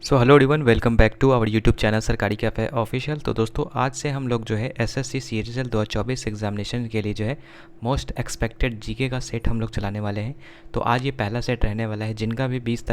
So hello everyone, welcome back to our YouTube channel Sarkari Cafe Official. तो दोस्तों, आज से हम लोग जो है एसएससी सीजीएल 2024 एग्जामिनेशन के लिए जो है मोस्ट एक्सपेक्टेड जीके का सेट हम लोग चलाने वाले हैं। तो आज ये पहला सेट रहने वाला है जिनका भी 1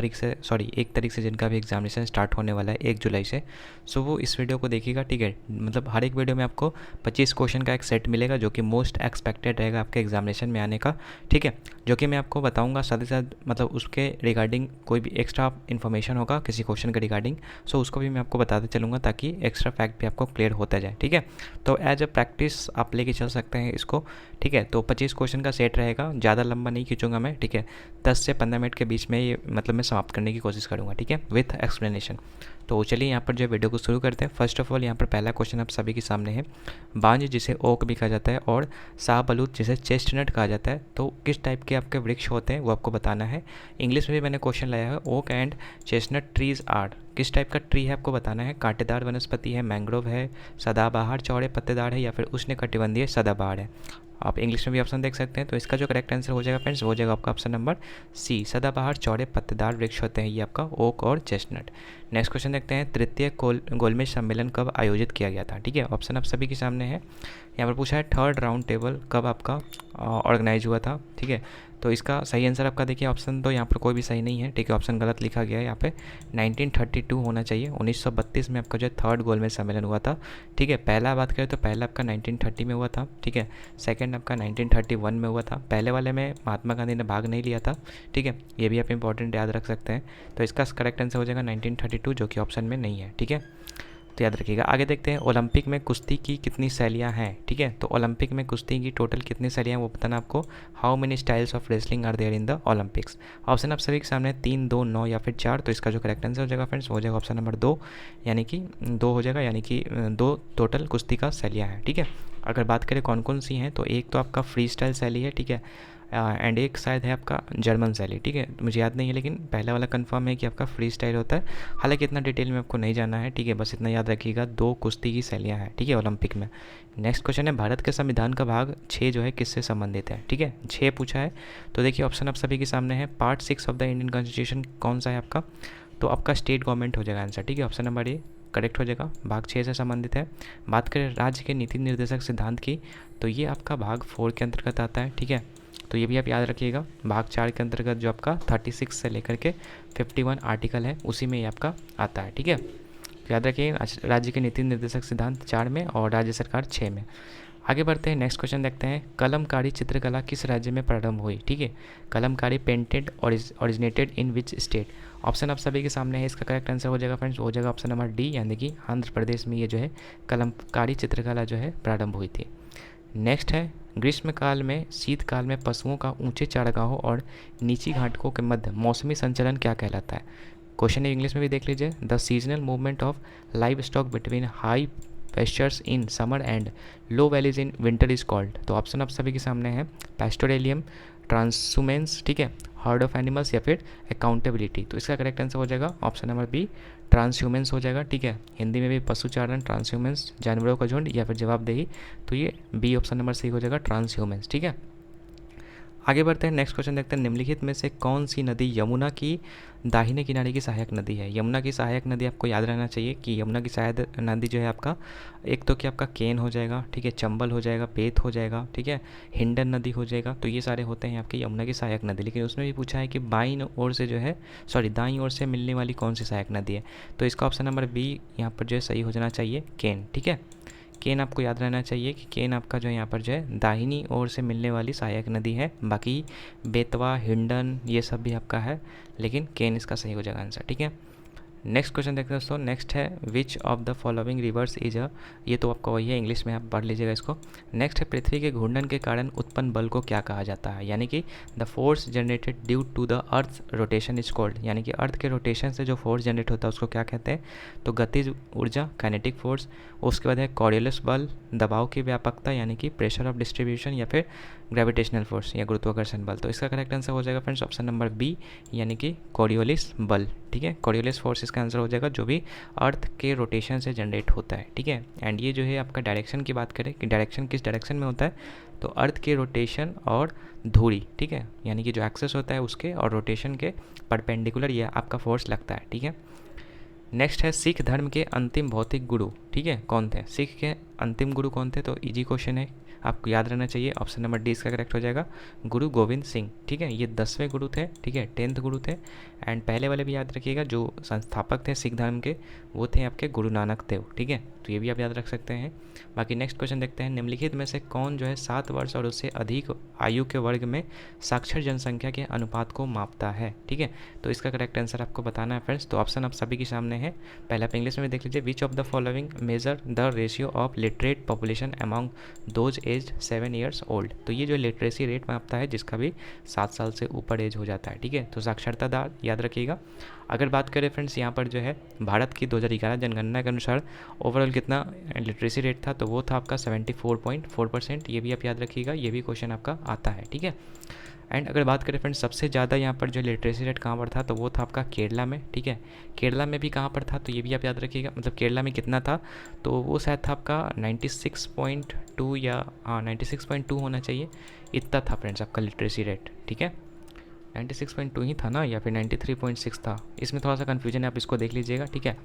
तारीख से जिनका भी एग्जामिनेशन स्टार्ट होने वाला है 1 जुलाई से। सो वो इस वीडियो को देखिएगा, ठीक है। मतलब हर एक वीडियो में आपको 25 क्वेश्चन का एक सेट मिलेगा जो कि मोस्ट एक्सपेक्टेड रहेगा आपके एग्जामिनेशन में आने का, ठीक है। जो कि मैं आपको बताऊँगा, साथ ही साथ मतलब उसके रिगार्डिंग कोई भी एक्स्ट्रा इन्फॉर्मेशन होगा किसी क्वेश्चन रिगार्डिंग, सो उसको भी मैं आपको बताते चलूँगा ताकि एक्स्ट्रा फैक्ट भी आपको क्लियर होता जाए, ठीक है। तो एज अ प्रैक्टिस आप लेके चल सकते हैं इसको, ठीक है। तो 25 क्वेश्चन का सेट रहेगा, ज़्यादा लंबा नहीं खींचूंगा मैं, ठीक है। 10 से 15 मिनट के बीच में ये मतलब मैं समाप्त करने की कोशिश करूँगा, ठीक है, विथ एक्सप्लेनेशन। तो चलिए यहाँ पर जो वीडियो को शुरू करते हैं। फर्स्ट ऑफ ऑल यहाँ पर पहला क्वेश्चन आप सभी के सामने है। बांज जिसे ओक भी कहा जाता है और शाहबलूत जिसे चेस्टनट कहा जाता है, तो किस टाइप के आपके वृक्ष होते हैं वो आपको बताना है। इंग्लिश में भी मैंने क्वेश्चन लाया है, oak and chestnut trees are, किस टाइप का ट्री है आपको बताना है। कांटेदार वनस्पति है, मैंग्रोव है, सदाबहार चौड़े पत्तेदार है, या फिर उष्णकटिबंधीय सदाबहार है। आप इंग्लिश में भी ऑप्शन देख सकते हैं। तो इसका जो करेक्ट आंसर हो जाएगा फ्रेंड्स, वो हो जाएगा आपका ऑप्शन नंबर सी, सदाबहार चौड़े पत्तेदार वृक्ष होते हैं ये आपका ओक और चेस्टनट। नेक्स्ट क्वेश्चन देखते हैं, तृतीय गोलमेज सम्मेलन कब आयोजित किया गया था, ठीक है। ऑप्शन आप सभी के सामने है। यहाँ पर पूछा है थर्ड राउंड टेबल कब आपका ऑर्गेनाइज हुआ था, ठीक है। तो इसका सही आंसर आपका देखिए, ऑप्शन तो यहाँ पर कोई भी सही नहीं है, ठीक है। ऑप्शन गलत लिखा गया है यहाँ पे, 1932 होना चाहिए। 1932 में आपका जो है थर्ड गोलमेज सम्मेलन हुआ था, ठीक है। पहला बात करें तो पहला आपका 1930 में हुआ था, ठीक है। सेकंड आपका 1931 में हुआ था। पहले वाले में महात्मा गांधी ने भाग नहीं लिया था, ठीक है। ये भी आप इंपॉर्टेंट याद रख सकते हैं। तो इसका करेक्ट आंसर हो जाएगा 1932, जो कि ऑप्शन में नहीं है, ठीक है। तो याद रखिएगा। आगे देखते हैं, ओलंपिक में कुश्ती की कितनी शैलियाँ हैं, ठीक है। तो ओलंपिक में कुश्ती की टोटल कितनी शैलियाँ हैं वो बताना आपको। How many styles of wrestling are there in the Olympics. Option आप सभी के सामने 3, 2, 9 या फिर 4। तो इसका जो करेक्ट आंसर हो जाएगा फ्रेंड्स, हो जाएगा ऑप्शन नंबर 2, यानी कि 2 हो जाएगा, यानी कि 2 टोटल कुश्ती का शैलियाँ हैं, ठीक है। अगर बात करें कौन कौन सी हैं, तो एक तो आपका फ्री स्टाइल शैली है, ठीक है। एंड एक शायद है आपका जर्मन शैली, ठीक है। मुझे याद नहीं है, लेकिन पहला वाला कंफर्म है कि आपका फ्री स्टाइल होता है। हालांकि इतना डिटेल में आपको नहीं जाना है, ठीक है। बस इतना याद रखिएगा, 2 कुश्ती की शैलियाँ हैं, ठीक है, ओलंपिक में। नेक्स्ट क्वेश्चन है, भारत के संविधान का भाग 6 जो है किससे संबंधित है, ठीक है। 6 पूछा है। तो देखिए ऑप्शन आप सभी के सामने है। Part 6 of the Indian constitution कौन सा है आपका, तो आपका स्टेट गवर्नमेंट हो जाएगा आंसर, ठीक है। ऑप्शन नंबर ए करेक्ट हो जाएगा, भाग 6 से संबंधित है। बात करें राज्य के नीति निर्देशक सिद्धांत की, तो ये आपका भाग 4 के अंतर्गत आता है, ठीक है। तो ये भी आप याद रखिएगा। भाग 4 के अंतर्गत जो आपका 36 से लेकर के 51 आर्टिकल है, उसी में ये आपका आता है, ठीक है। तो याद रखिए, राज्य के नीति निर्देशक सिद्धांत 4 में और राज्य सरकार 6 में। आगे बढ़ते हैं, नेक्स्ट क्वेश्चन देखते हैं, कलमकारी चित्रकला किस राज्य में प्रारंभ हुई, ठीक है। Kalamkari painted originated in which state. Option आप सभी के सामने है। इसका करेक्ट आंसर हो जाएगा फ्रेंड्स, हो जाएगा ऑप्शन नंबर डी, यानी कि आंध्र प्रदेश में ये जो है कलमकारी चित्रकला जो है प्रारंभ हुई थी। नेक्स्ट है, ग्रीष्मकाल में शीतकाल में पशुओं का ऊंचे चारागाहों और नीची घाटों के मध्य मौसमी संचलन क्या कहलाता है। क्वेश्चन इंग्लिश में भी देख लीजिए, the seasonal movement of livestock between high pastures in summer and low valleys in winter is called. तो ऑप्शन आप सभी के सामने है, पैस्टोरेलियम, ट्रांसुमेंस, ठीक है, हर्ड ऑफ एनिमल्स, या फिर अकाउंटेबिलिटी। तो इसका करेक्ट आंसर हो जाएगा ऑप्शन नंबर बी, ट्रांसह्यूमेंस हो जाएगा, ठीक है। हिंदी में भी पशुचारण, ट्रांसह्यूमेंस, जानवरों का झुंड या फिर जवाबदेही। तो ये बी ऑप्शन नंबर सी हो जाएगा, ट्रांसह्यूमेंस, ठीक है। आगे बढ़ते हैं, नेक्स्ट क्वेश्चन देखते हैं, निम्नलिखित में से कौन सी नदी यमुना की दाहिने किनारे की सहायक नदी है। यमुना की सहायक नदी आपको याद रहना चाहिए कि यमुना की सहायक नदी जो है आपका, एक तो कि आपका केन हो जाएगा, ठीक है, चंबल हो जाएगा, पेत हो जाएगा, ठीक है, हिंडन नदी हो जाएगा। तो ये सारे होते हैं आपकी यमुना की सहायक नदी। लेकिन उसमें भी पूछा है कि बाईं ओर से जो है, दाईं ओर से मिलने वाली कौन सी सहायक नदी है। तो इसका ऑप्शन नंबर बी यहाँ पर जो है सही हो जाना चाहिए, केन, ठीक है। केन आपको याद रहना चाहिए कि केन आपका जो है यहाँ पर जो है दाहिनी ओर से मिलने वाली सहायक नदी है। बाकी बेतवा, हिंडन ये सब भी आपका है, लेकिन केन इसका सही हो जाएगा आंसर, ठीक है। नेक्स्ट क्वेश्चन देखते हैं दोस्तों। नेक्स्ट है, विच of the following rivers is a, ये तो आपका वही है, इंग्लिश में आप पढ़ लीजिएगा इसको। नेक्स्ट है, पृथ्वी के घूर्णन के कारण उत्पन्न बल को क्या कहा जाता है, यानी कि the force generated due to the earth rotation is called, यानी कि अर्थ के रोटेशन से जो फोर्स जनरेट होता है उसको क्या कहते हैं। तो गतिज ऊर्जा, काइनेटिक फोर्स। उसके बाद है कॉरियोलिस बल, दबाव की व्यापकता, यानी कि प्रेशर ऑफ डिस्ट्रीब्यूशन, या फिर ग्रेविटेशनल फोर्स या गुरुत्वाकर्षण बल। तो इसका करेक्ट आंसर हो जाएगा फ्रेंड्स ऑप्शन नंबर बी, यानी कि कॉरियोलिस बल, ठीक है। कॉरियोलिस फोर्स इसका आंसर हो जाएगा, जो भी अर्थ के रोटेशन से जनरेट होता है, ठीक है। एंड ये जो है आपका डायरेक्शन की बात करें कि डायरेक्शन किस डायरेक्शन में होता है, तो अर्थ के रोटेशन और धुरी, ठीक है, यानी कि जो एक्सेस होता है उसके और रोटेशन के परपेंडिकुलर ये आपका फोर्स लगता है, ठीक है। नेक्स्ट है सिख धर्म के अंतिम भौतिक गुरु, ठीक है, कौन थे? सिख के अंतिम गुरु कौन थे? तो इजी क्वेश्चन है, आपको याद रहना चाहिए। ऑप्शन नंबर डी इसका करेक्ट हो जाएगा, गुरु गोविंद सिंह, ठीक है। ये 10वें गुरु थे, ठीक है, 10th गुरु थे। एंड पहले वाले भी याद रखिएगा, जो संस्थापक थे सिख धर्म के वो थे आपके गुरु नानक देव, ठीक है, तो ये भी आप याद रख सकते हैं। बाकी नेक्स्ट क्वेश्चन देखते हैं, निम्नलिखित में से कौन जो है 7 वर्ष और उससे अधिक आयु के वर्ग में साक्षर जनसंख्या के अनुपात को मापता है, ठीक है। तो इसका करेक्ट आंसर आपको बताना है फ्रेंड्स। तो ऑप्शन आप सभी के सामने है। पहला आप इंग्लिश में देख लीजिए, which of the following measure the ratio of literate population among those age 7 years old. तो ये जो लिटरेसी रेट मापता है जिसका भी 7 साल से ऊपर एज हो जाता है, ठीक है। तो साक्षरता दर याद रखिएगा। अगर बात करें फ्रेंड्स यहाँ पर जो है भारत की 2011 जनगणना के अनुसार ओवरऑल कितना लिटरेसी रेट था, तो वो था आपका 74.4%। ये भी आप याद रखिएगा, ये भी क्वेश्चन आपका आता है, ठीक है। एंड अगर बात करें फ्रेंड्स सबसे ज़्यादा यहाँ पर जो लिटरेसी रेट कहाँ पर था, तो वो था आपका केरला में, ठीक है। केरला में भी कहाँ पर था, तो ये भी आप याद रखिएगा, मतलब केरला में कितना था, तो वो शायद था आपका 96.2 या 96.2 होना चाहिए, इतना था फ्रेंड्स आपका लिटरेसी रेट, ठीक है। 96.2 ही था ना, या फिर 93.6 था, इसमें थोड़ा सा कन्फ्यूजन है, आप इसको देख लीजिएगा, ठीक है।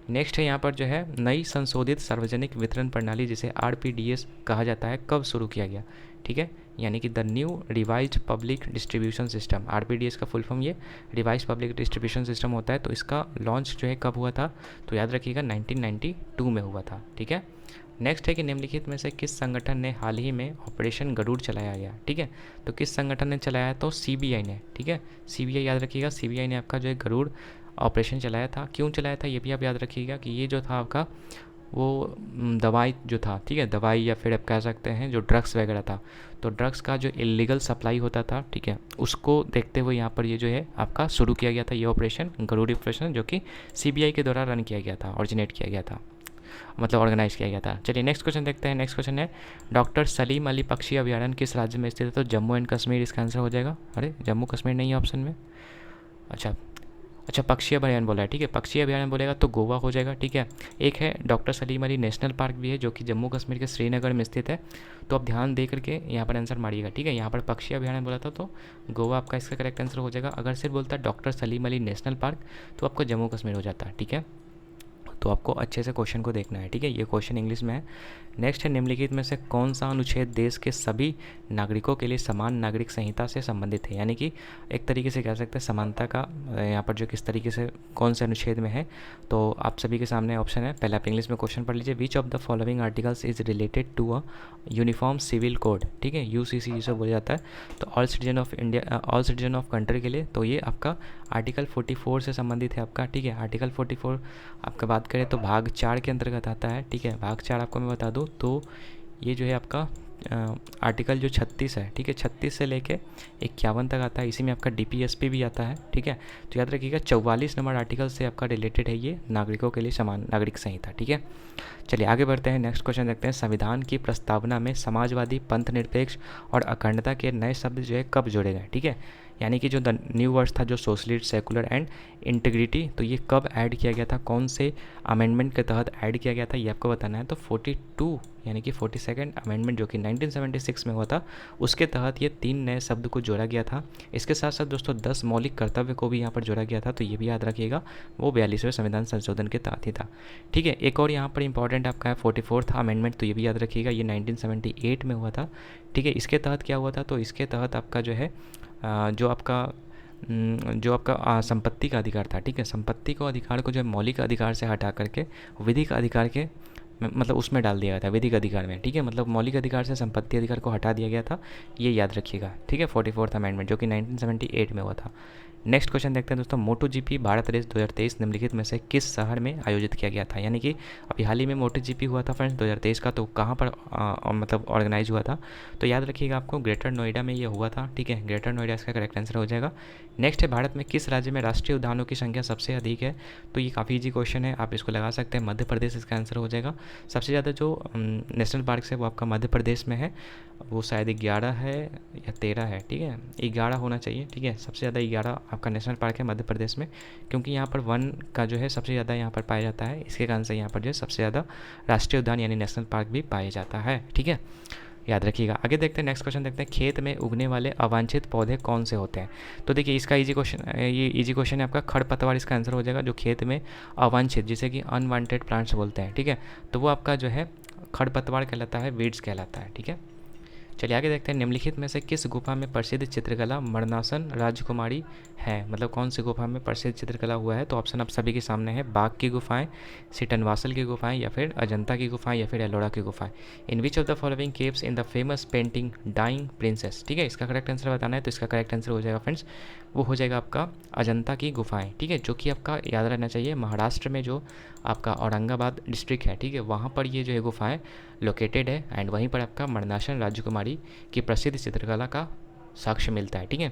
नेक्स्ट है यहाँ पर जो है नई संशोधित सार्वजनिक वितरण प्रणाली जिसे RPDS कहा जाता है, कब शुरू किया गया, ठीक है, यानी कि the new revised public distribution system. RPDS का फुल फॉर्म ये रिवाइज पब्लिक डिस्ट्रीब्यूशन सिस्टम होता है। तो इसका लॉन्च जो है कब हुआ था, तो याद रखिएगा 1992 में हुआ था, ठीक है। नेक्स्ट है कि निम्नलिखित में से किस संगठन ने हाल ही में ऑपरेशन गरुड़ चलाया गया, ठीक है। तो किस संगठन ने चलाया, तो CBI ने, ठीक है, CBI याद रखिएगा। CBI ने आपका जो है गरुड़ ऑपरेशन चलाया था। क्यों चलाया था ये भी आप याद रखिएगा कि ये जो था आपका वो दवाई जो था, ठीक है, दवाई या फिर आप कह सकते हैं जो ड्रग्स वगैरह था, तो ड्रग्स का जो इलीगल सप्लाई होता था, ठीक है, उसको देखते हुए यहाँ पर ये जो है आपका शुरू किया गया था ये ऑपरेशन गरुड़ ऑपरेशन, जो कि CBI के द्वारा रन किया गया था, ऑरिजिनेट किया गया था, मतलब ऑर्गेनाइज किया गया था। चलिए नेक्स्ट क्वेश्चन देखते हैं। नेक्स्ट क्वेश्चन है डॉक्टर सलीम अली पक्षी अभ्यारण्य किस राज्य में स्थित है, तो जम्मू एंड कश्मीर इसका आंसर हो जाएगा। अरे जम्मू कश्मीर नहीं है ऑप्शन में, अच्छा पक्षी अभ्यारण्य बोला है, ठीक है, पक्षी अभ्यारण्य बोलेगा तो गोवा हो जाएगा, ठीक है। एक है doctor Salim Ali national park भी है जो कि जम्मू कश्मीर के श्रीनगर में स्थित है। तो आप ध्यान दे करके यहाँ पर आंसर मारिएगा, ठीक है। यहाँ पर पक्षी अभ्यारण्य बोला था तो गोवा आपका इसका करेक्ट आंसर हो जाएगा। अगर सिर्फ बोलता doctor Salim Ali national park तो आपको जम्मू कश्मीर हो जाता है, ठीक है। तो आपको अच्छे से क्वेश्चन को देखना है, ठीक है, ये क्वेश्चन इंग्लिश में है। नेक्स्ट है निम्नलिखित में से कौन सा अनुच्छेद देश के सभी नागरिकों के लिए समान नागरिक संहिता से संबंधित है, यानी कि एक तरीके से कह सकते हैं समानता का यहाँ पर जो किस तरीके से कौन से अनुच्छेद में है। तो आप सभी के सामने ऑप्शन है, पहले आप इंग्लिश में क्वेश्चन पढ़ लीजिए। Which of the following articles is related to a uniform civil code, ठीक है, UCC जिसे बोला जाता है। तो all citizen of India, all citizen of country के लिए, तो ये आपका आर्टिकल 44 से संबंधित है आपका, ठीक है। आर्टिकल 44 आपका बात करें तो भाग 4 के अंतर्गत आता है, ठीक है। भाग 4 आपको मैं बता दूं तो ये जो है आपका आर्टिकल जो 36 है, ठीक है, 36 से लेके 51 तक आता है। इसी में आपका DPSP भी आता है, ठीक है। तो याद रखिएगा 44 नंबर आर्टिकल से आपका रिलेटेड है ये नागरिकों के लिए समान नागरिक संहिता, ठीक है। चलिए आगे बढ़ते हैं, नेक्स्ट क्वेश्चन देखते हैं। संविधान की प्रस्तावना में समाजवादी, पंथ निरपेक्ष और अखंडता के नए शब्द जो है कब जोड़े गए, ठीक है, यानी कि जो द न्यू वर्ड्स था जो सोशलिस्ट, सेकुलर एंड इंटीग्रिटी, तो ये कब ऐड किया गया था, कौन से अमेंडमेंट के तहत ऐड किया गया था, ये आपको बताना है। तो 42 यानी कि 42nd अमेंडमेंट जो कि 1976 में हुआ था, उसके तहत ये 3 नए शब्द को जोड़ा गया था। इसके साथ साथ दोस्तों 10 मौलिक कर्तव्य को भी यहाँ पर जोड़ा गया था, तो ये भी याद रखिएगा, वो 42वें संविधान संशोधन के तहत ही था, ठीक है। एक और यहाँ पर इंपॉर्टेंट आपका है 44th अमेंडमेंट, तो ये भी याद रखिएगा, ये 1978 में हुआ था, ठीक है। इसके तहत क्या हुआ था, तो इसके तहत आपका जो है जो आपका संपत्ति का अधिकार था, ठीक है, संपत्ति को अधिकार को जो है मौलिक अधिकार से हटा करके विधिक अधिकार के मतलब उसमें डाल दिया गया था, विधिक अधिकार में, ठीक है। मतलब मौलिक अधिकार से संपत्ति अधिकार को हटा दिया गया था, ये याद रखिएगा, ठीक है। 44th अमेंडमेंट जो कि 1978 में हुआ था। नेक्स्ट क्वेश्चन देखते हैं दोस्तों। MotoGP भारत रेस 2023 निम्नलिखित में से किस शहर में आयोजित किया गया था, यानी कि अभी हाल ही में MotoGP हुआ था फ्रेंड्स 2023 का, तो कहाँ पर मतलब ऑर्गेनाइज हुआ था, तो याद रखिएगा आपको ग्रेटर नोएडा में ये हुआ था, ठीक है, ग्रेटर नोएडा इसका करेक्ट आंसर हो जाएगा। नेक्स्ट है भारत में किस राज्य में राष्ट्रीय उद्यानों की संख्या सबसे अधिक है, तो ये काफ़ी ईजी क्वेश्चन है, आप इसको लगा सकते हैं, मध्य प्रदेश इसका आंसर हो जाएगा। सबसे ज़्यादा जो नेशनल पार्क है वो आपका मध्य प्रदेश में है, वो शायद 11 है या 13 है, ठीक है, 11 होना चाहिए, ठीक है। सबसे ज़्यादा 11 आपका नेशनल पार्क है मध्य प्रदेश में, क्योंकि यहाँ पर वन का जो है सबसे ज़्यादा यहाँ पर पाया जाता है, इसके कारण से यहाँ पर जो है सबसे ज़्यादा राष्ट्रीय उद्यान यानी नेशनल पार्क भी पाया जाता है, ठीक है। याद रखिएगा। आगे देखते हैं, नेक्स्ट क्वेश्चन देखते हैं, खेत में उगने वाले अवांछित पौधे कौन से होते हैं। तो देखिए इसका इजी क्वेश्चन, ये इजी क्वेश्चन है आपका, खरपतवार इसका आंसर हो जाएगा। जो खेत में अवांछित, जिसे कि अनवांटेड प्लांट्स बोलते हैं, ठीक है, तो वो आपका जो है खरपतवार कहलाता है, वीड्स कहलाता है, ठीक है। चलिए आगे देखते हैं, निम्नलिखित में से किस गुफा में प्रसिद्ध चित्रकला मरणासन राजकुमारी है। मतलब कौन सी गुफा में प्रसिद्ध चित्रकला हुआ है। तो ऑप्शन आप सभी के सामने है, बाघ की गुफाएं, सिटनवासल की गुफाएं, या फिर अजंता की गुफाएं, या फिर एलोरा की गुफाएं। In which of the following caves in the famous painting dying princess. ठीक है, इसका करेक्ट आंसर बताना है। तो इसका करेक्ट आंसर हो जाएगा फ्रेंड्स, वो हो जाएगा आपका अजंता की गुफाएं, ठीक है, जो कि आपका याद रहना चाहिए महाराष्ट्र में जो आपका औरंगाबाद डिस्ट्रिक्ट है, ठीक है, वहाँ पर ये जो है गुफाएं लोकेटेड है। एंड वहीं पर आपका मरणासन राजकुमारी की प्रसिद्ध चित्रकला का साक्ष्य मिलता है, ठीक है।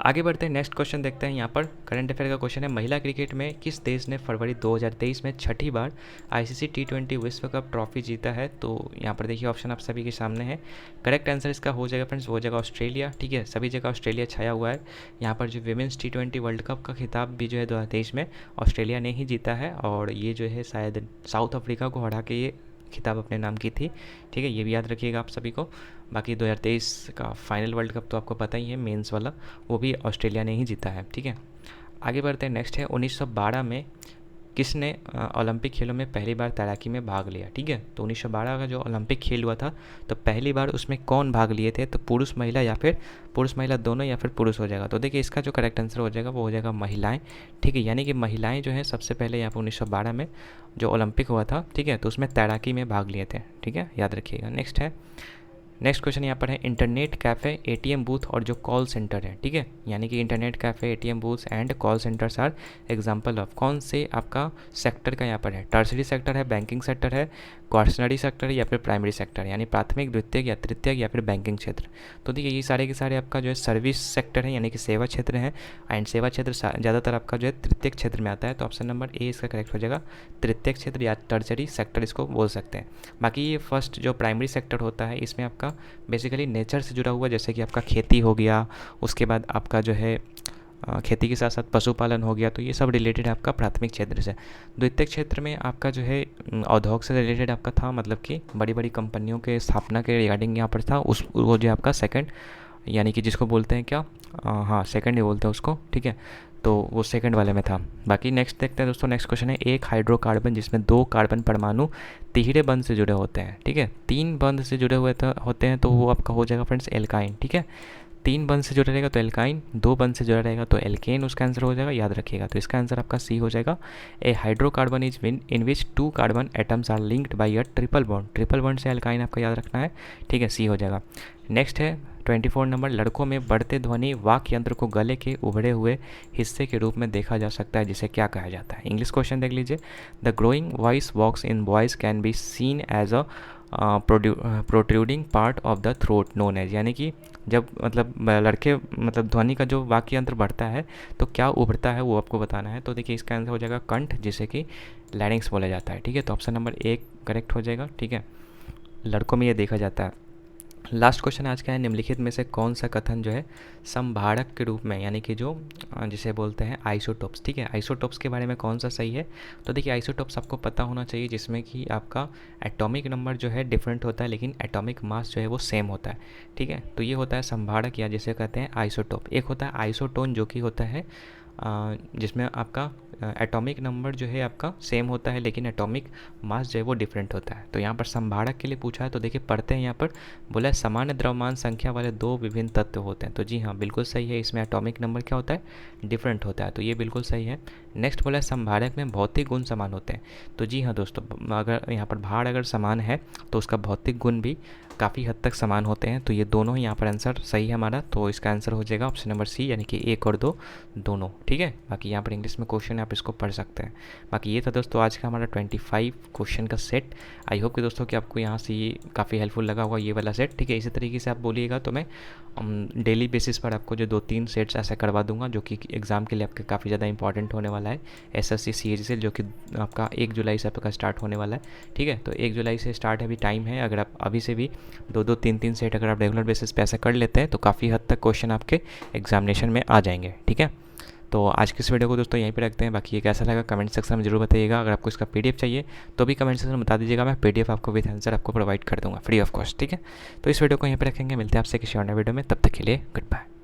आगे बढ़ते हैं, नेक्स्ट क्वेश्चन देखते हैं। यहाँ पर करंट अफेयर का क्वेश्चन है, महिला क्रिकेट में किस देश ने फरवरी 2023 में छठी बार आईसीसी T20 विश्व कप ट्रॉफी जीता है। तो यहाँ पर देखिए ऑप्शन आप सभी के सामने है। करेक्ट आंसर इसका हो जाएगा फ्रेंड्स, हो जाएगा ऑस्ट्रेलिया, ठीक है, सभी जगह ऑस्ट्रेलिया छाया हुआ है। यहाँ पर जो विमेंस T20 वर्ल्ड कप का खिताब भी जो है 2023 में ऑस्ट्रेलिया ने ही जीता है, और ये जो है शायद साउथ अफ्रीका को हरा के ये खिताब अपने नाम की थी, ठीक है, ये भी याद रखिएगा आप सभी को। बाकी 2023 का फाइनल वर्ल्ड कप तो आपको पता ही है, मेंस वाला, वो भी ऑस्ट्रेलिया ने ही जीता है, ठीक है। आगे बढ़ते हैं, नेक्स्ट है 1912 में किसने ओलंपिक खेलों में पहली बार तैराकी में भाग लिया। ठीक है, तो 1912 का जो ओलंपिक खेल हुआ था तो पहली बार उसमें कौन भाग लिए थे। तो पुरुष महिला, या फिर पुरुष महिला दोनों, या फिर पुरुष हो जाएगा। तो देखिए इसका जो करेक्ट आंसर हो जाएगा वो हो जाएगा महिलाएं, ठीक है, यानी कि महिलाएं जो है सबसे पहले यहाँ पर 1912 में जो ओलंपिक हुआ था, ठीक है, तो उसमें तैराकी में भाग लिए थे, ठीक है, याद रखिएगा। नेक्स्ट क्वेश्चन यहाँ पर है, इंटरनेट कैफ़े, एटीएम बूथ और जो कॉल सेंटर है, ठीक है, यानी कि internet cafe, ATM booth and call centers are example of कौन से आपका सेक्टर का यहाँ पर है। टर्सरी सेक्टर है, बैंकिंग सेक्टर है, क्वार्सनरी सेक्टर है, या फिर प्राइमरी सेक्टर, यानी प्राथमिक, द्वितीयक या तृतीयक, या फिर बैंकिंग क्षेत्र। तो देखिए ये सारे के सारे आपका जो है सर्विस सेक्टर है, यानी कि सेवा क्षेत्र है, एंड सेवा क्षेत्र ज़्यादातर आपका जो है तृतीयक क्षेत्र में आता है। तो ऑप्शन नंबर ए इसका करेक्ट हो जाएगा, तृतीयक क्षेत्र या टर्सरी सेक्टर इसको बोल सकते हैं। बाकी ये फर्स्ट जो प्राइमरी सेक्टर होता है इसमें आपका बेसिकली नेचर से जुड़ा हुआ, जैसे कि आपका खेती हो गया, उसके बाद आपका जो है खेती के साथ साथ पशुपालन हो गया, तो ये सब रिलेटेड है आपका प्राथमिक क्षेत्र से। द्वितीयक क्षेत्र में आपका जो है औद्योग से रिलेटेड आपका था, मतलब कि बड़ी बड़ी कंपनियों के स्थापना के रिगार्डिंग यहाँ पर था, उस वो जो आपका सेकंड, यानी कि जिसको बोलते हैं क्या, हाँ सेकंड ही बोलते हैं उसको, ठीक है, तो वो सेकंड वाले में था। बाकी नेक्स्ट देखते हैं दोस्तों, नेक्स्ट क्वेश्चन है, एक हाइड्रोकार्बन जिसमें 2 कार्बन परमाणु तिहरे बंध से जुड़े होते हैं, ठीक है, 3 बंध से जुड़े हुए होते हैं तो वो आपका हो जाएगा फ्रेंड्स एल्काइन, ठीक है, 3 बंध से जुड़ा रहेगा तो एल्काइन, 2 बंध से जुड़ा रहेगा तो एल्केन उसका आंसर हो जाएगा, याद रखिएगा। तो इसका आंसर आपका सी हो जाएगा। A hydrocarbon is in which 2 carbon atoms are linked by a triple bond, triple bond से एल्काइन आपका याद रखना है, ठीक है, सी हो जाएगा। नेक्स्ट है 24 नंबर, लड़कों में बढ़ते ध्वनि वाक यंत्र को गले के उभरे हुए हिस्से के रूप में देखा जा सकता है, जिसे क्या कहा जाता है। इंग्लिश क्वेश्चन देख लीजिए, the growing voice box in boys can be seen as a protruding part of the throat known as, यानी कि जब मतलब लड़के मतलब ध्वनि का जो वाक्य यंत्र बढ़ता है तो क्या उभरता है वो आपको बताना है। तो देखिए इसका आंसर हो जाएगा कंठ, जिसे कि लैरिंक्स बोला जाता है, ठीक है, तो ऑप्शन नंबर 1 करेक्ट हो जाएगा, ठीक है, लड़कों में ये देखा जाता है। लास्ट क्वेश्चन आज का है, निम्नलिखित में से कौन सा कथन जो है संभारक के रूप में, यानी कि जो जिसे बोलते हैं आइसोटोप्स, ठीक है, आइसोटोप्स के बारे में कौन सा सही है। तो देखिए आइसोटोप्स आपको पता होना चाहिए जिसमें कि आपका एटॉमिक नंबर जो है डिफरेंट होता है लेकिन एटॉमिक मास जो है वो सेम होता है, ठीक है, तो ये होता है संभारक या जिसे कहते हैं आइसोटोप। एक होता है आइसोटोन जो कि होता है जिसमें आपका एटॉमिक नंबर जो है आपका सेम होता है लेकिन एटॉमिक मास जो है वो डिफरेंट होता है। तो यहाँ पर संभारक के लिए पूछा है, तो देखिए पढ़ते हैं, यहाँ पर बोला है समान द्रव्यमान संख्या वाले 2 विभिन्न तत्व होते हैं। तो जी हाँ बिल्कुल सही है, इसमें एटॉमिक नंबर क्या होता है, डिफरेंट होता है, तो ये बिल्कुल सही है। नेक्स्ट बोला है संभारक में भौतिक गुण समान होते हैं। तो जी हाँ दोस्तों, अगर यहाँ पर भार अगर समान है तो उसका भौतिक गुण भी काफ़ी हद तक समान होते हैं। तो ये दोनों ही यहाँ पर आंसर सही है हमारा, तो इसका आंसर हो जाएगा ऑप्शन नंबर सी, यानी कि 1 और 2 दोनों, ठीक है। बाकी यहाँ पर इंग्लिश में क्वेश्चन आप इसको पढ़ सकते हैं। बाकी ये था दोस्तों आज का हमारा 25 क्वेश्चन का सेट। आई होप कि दोस्तों कि आपको यहाँ से ये काफ़ी हेल्पफुल लगा होगा ये वाला सेट, ठीक है। इसी तरीके से आप बोलिएगा तो मैं डेली बेसिस पर आपको जो 2-3 सेट्स ऐसे करवा दूंगा जो कि एग्ज़ाम के लिए आपके काफ़ी ज़्यादा इंपॉर्टेंट होने वाला है। SSC CHSL जो कि आपका 1 जुलाई से आपका स्टार्ट होने वाला है, ठीक है। तो 1 जुलाई से स्टार्ट अभी टाइम है, अगर आप अभी से भी 2-2, 3-3 सेट अगर आप रेगुलर बेसिस पे ऐसा कर लेते हैं तो काफ़ी हद तक क्वेश्चन आपके एग्जामिनेशन में आ जाएंगे, ठीक है। तो आज की इस वीडियो को दोस्तों यहीं पे रखते हैं। बाकी ये कैसा लगा कमेंट सेक्शन में जरूर बताइएगा। अगर आपको इसका PDF चाहिए तो भी कमेंट सेक्शन में बता दीजिएगा, मैं PDF आपको विद आंसर आपको प्रोवाइड कर दूँगा फ्री ऑफ कॉस्ट, ठीक है। तो इस वीडियो को यहीं पर रखेंगे, मिलते हैं आपसे किसी और नए वीडियो में, तब तक के लिए गुड बाय।